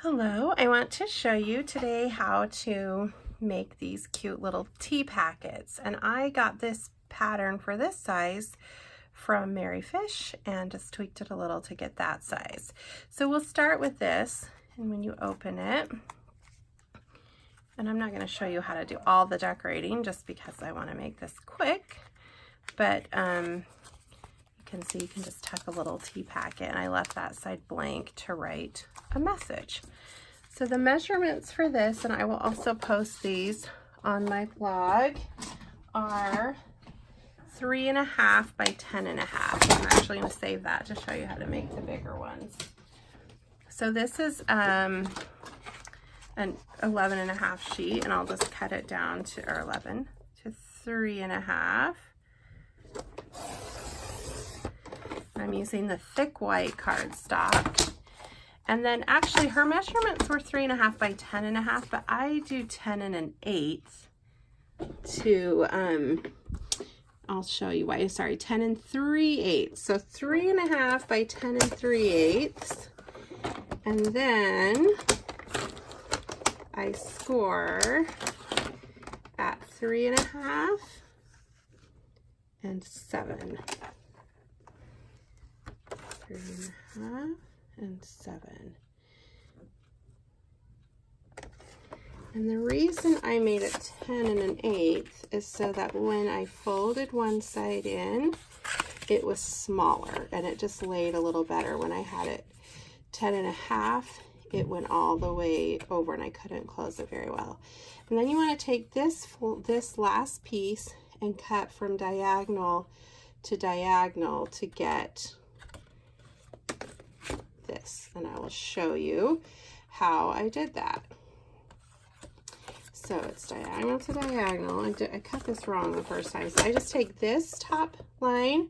Hello, I want to show you today how to make these cute little tea packets. And I got this pattern for this size from Mary Fish and just tweaked it a little to get that size. So we'll start with this, and when you open it, and I'm not going to show you how to do all the decorating just because I want to make this quick, but you can see you can just tuck a little tea packet, and I left that side blank to write a message. So the measurements for this, and I will also post these on my blog, are 3.5 by 10.5. I'm actually going to save that to show you how to make the bigger ones. So this is an 11.5 sheet, and I'll just cut it down to, or 11 to 3.5. I'm using the thick white cardstock. And then actually her measurements were 3.5 by 10.5, but I do 10 1/8 to, I'll show you why, sorry, 10 3/8. So 3.5 by 10 3/8. And then I score at 3.5 and 7. 3.5 and 7. And the reason I made it 10 1/8 is so that when I folded one side in, it was smaller and it just laid a little better. When I had it 10.5, it went all the way over and I couldn't close it very well. And then you want to take this last piece and cut from diagonal to diagonal to get this, and I will show you how I did that. So it's diagonal to diagonal. I cut this wrong the first time, so I just take this top line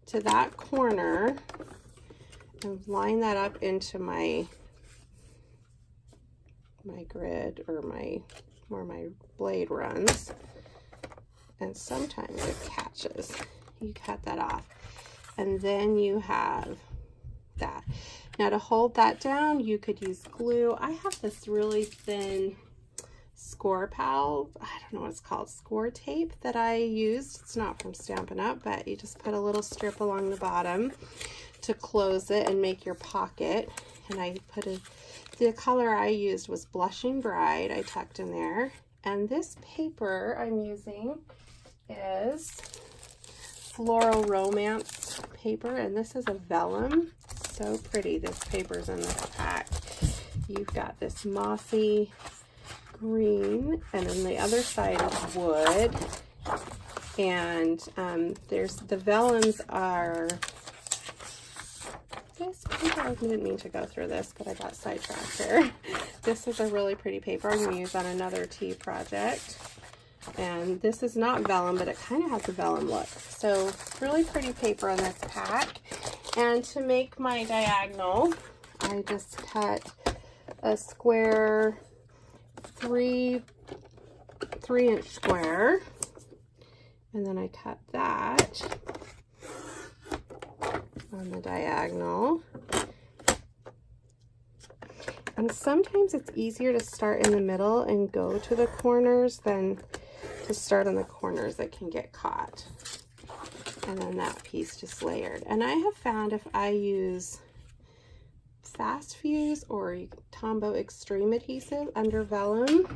to that corner and line that up into my grid, or where my blade runs, and sometimes it catches. You cut that off, and then you have that. Now to hold that down, you could use glue. I have this really thin score pal, I don't know what it's called, score tape that I used. It's not from Stampin' Up, but you just put a little strip along the bottom to close it and make your pocket. And I put the color I used was Blushing Bride. I tucked in there. And this paper I'm using is Floral Romance paper, and this is a vellum. So pretty. This paper's in this pack. You've got this mossy green, and then the other side is wood. And there's the vellums are this paper. I didn't mean to go through this, but I got sidetracked here. This is a really pretty paper I'm going to use on another tea project. And this is not vellum, but it kind of has a vellum look. So really pretty paper in this pack. And to make my diagonal, I just cut a square 3-inch square, and then I cut that on the diagonal. And sometimes it's easier to start in the middle and go to the corners than to start on the corners that can get caught. And then that piece just layered. And I have found if I use Fast Fuse or Tombow Extreme adhesive under vellum,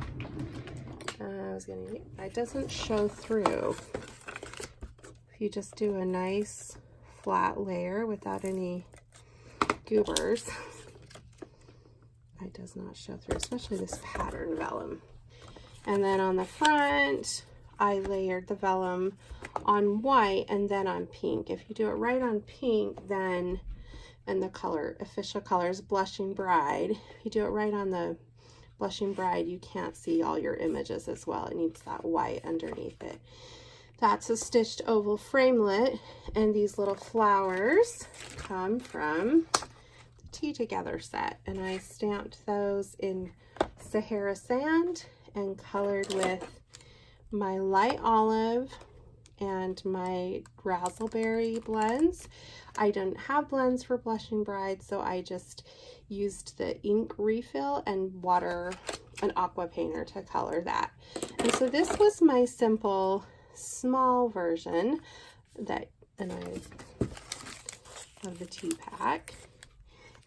it doesn't show through. If you just do a nice flat layer without any goobers, it does not show through, especially this pattern vellum. And then on the front, I layered the vellum on white and then on pink. If you do it right on pink, then, and the color, official color is Blushing Bride. If you do it right on the Blushing Bride, you can't see all your images as well. It needs that white underneath it. That's a stitched oval framelit, and these little flowers come from the Tea Together set. And I stamped those in Sahara Sand and colored with my light olive and my raspberry blends. I didn't have blends for Blushing Bride, so I just used the ink refill and water, an aqua painter to color that. And so this was my simple small version that, and I of the tea pack.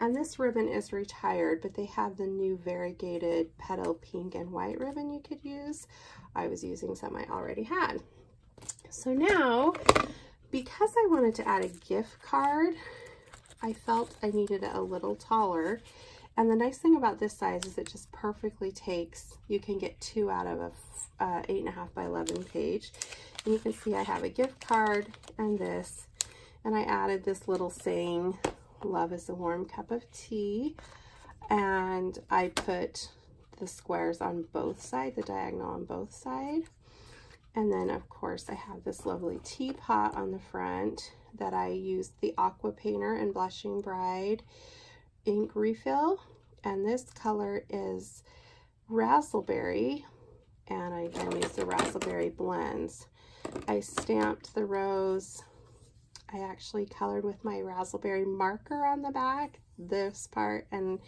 And this ribbon is retired, but they have the new variegated petal pink and white ribbon you could use. I was using some I already had. So now, because I wanted to add a gift card, I felt I needed it a little taller. And the nice thing about this size is it just perfectly takes, you can get 2 out of a 8.5 by 11 page. And you can see I have a gift card and this, and I added this little saying, "Love is a warm cup of tea," and I put the squares on both sides, the diagonal on both sides. And then of course I have this lovely teapot on the front that I used the aqua painter and Blushing Bride ink refill, and this color is raspberry, and I again used the raspberry blends. I stamped the rose. I actually colored with my raspberry marker on the back, this part, and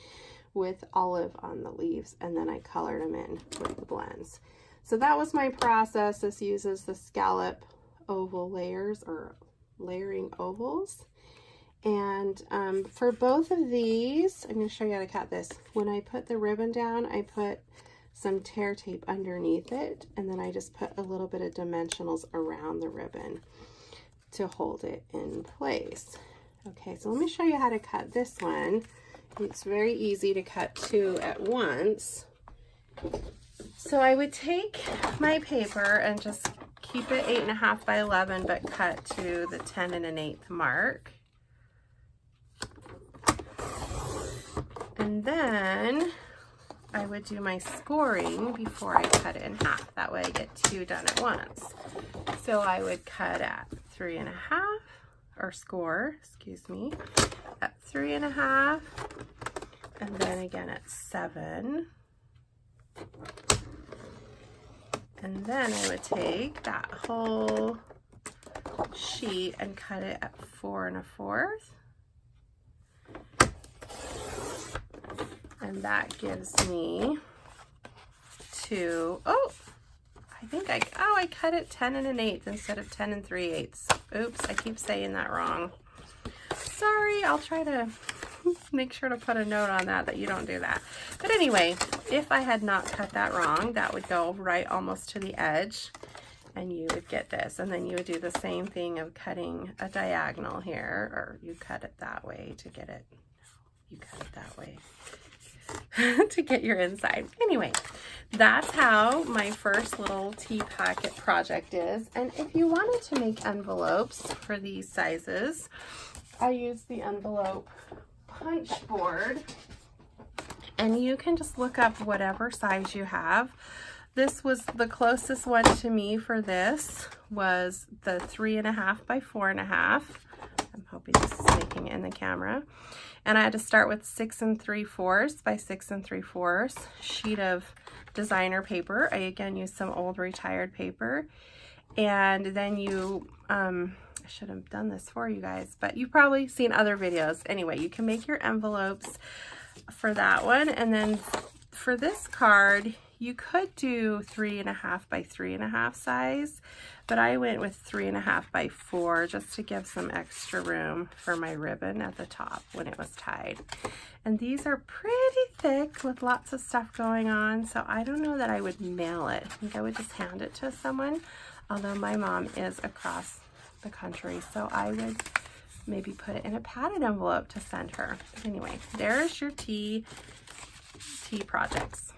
with olive on the leaves, and then I colored them in with the blends. So that was my process. This uses the scallop oval layers, or layering ovals. And for both of these, I'm going to show you how to cut this. When I put the ribbon down, I put some tear tape underneath it, and then I just put a little bit of dimensionals around the ribbon to hold it in place. Okay, so let me show you how to cut this one. It's very easy to cut 2 at once. So I would take my paper and just keep it 8.5 by 11, but cut to the 10 1/8 mark. And then I would do my scoring before I cut it in half. That way I get 2 done at once. So I would cut at 3.5, or score, excuse me, at 3.5, and then again at 7. And then I would take that whole sheet and cut it at 4 1/4. And that gives me 2, oh, I think I cut it 10 1/8 instead of 10 3/8. Oops, I keep saying that wrong. Sorry, I'll try to make sure to put a note on that you don't do that. But anyway, if I had not cut that wrong, that would go right almost to the edge, and you would get this. And then you would do the same thing of cutting a diagonal here, or you cut it that way to get it, you cut it that way to get your inside. Anyway, that's how my first little tea packet project is. And if you wanted to make envelopes for these sizes, I use the envelope punch board, and you can just look up whatever size you have. This was the closest one to me for this, was the 3.5 by 4.5. I'm hoping this is making it in the camera. And I had to start with 6 3/4 by 6 3/4 sheet of designer paper. I again used some old retired paper. And then you, I should have done this for you guys, but you've probably seen other videos. Anyway, you can make your envelopes for that one. And then for this card, you could do 3.5 by 3.5 size, but I went with 3.5 by 4 just to give some extra room for my ribbon at the top when it was tied. And these are pretty thick with lots of stuff going on, so I don't know that I would mail it. I think I would just hand it to someone, although my mom is across the country, so I would maybe put it in a padded envelope to send her. Anyway, there's your tea projects.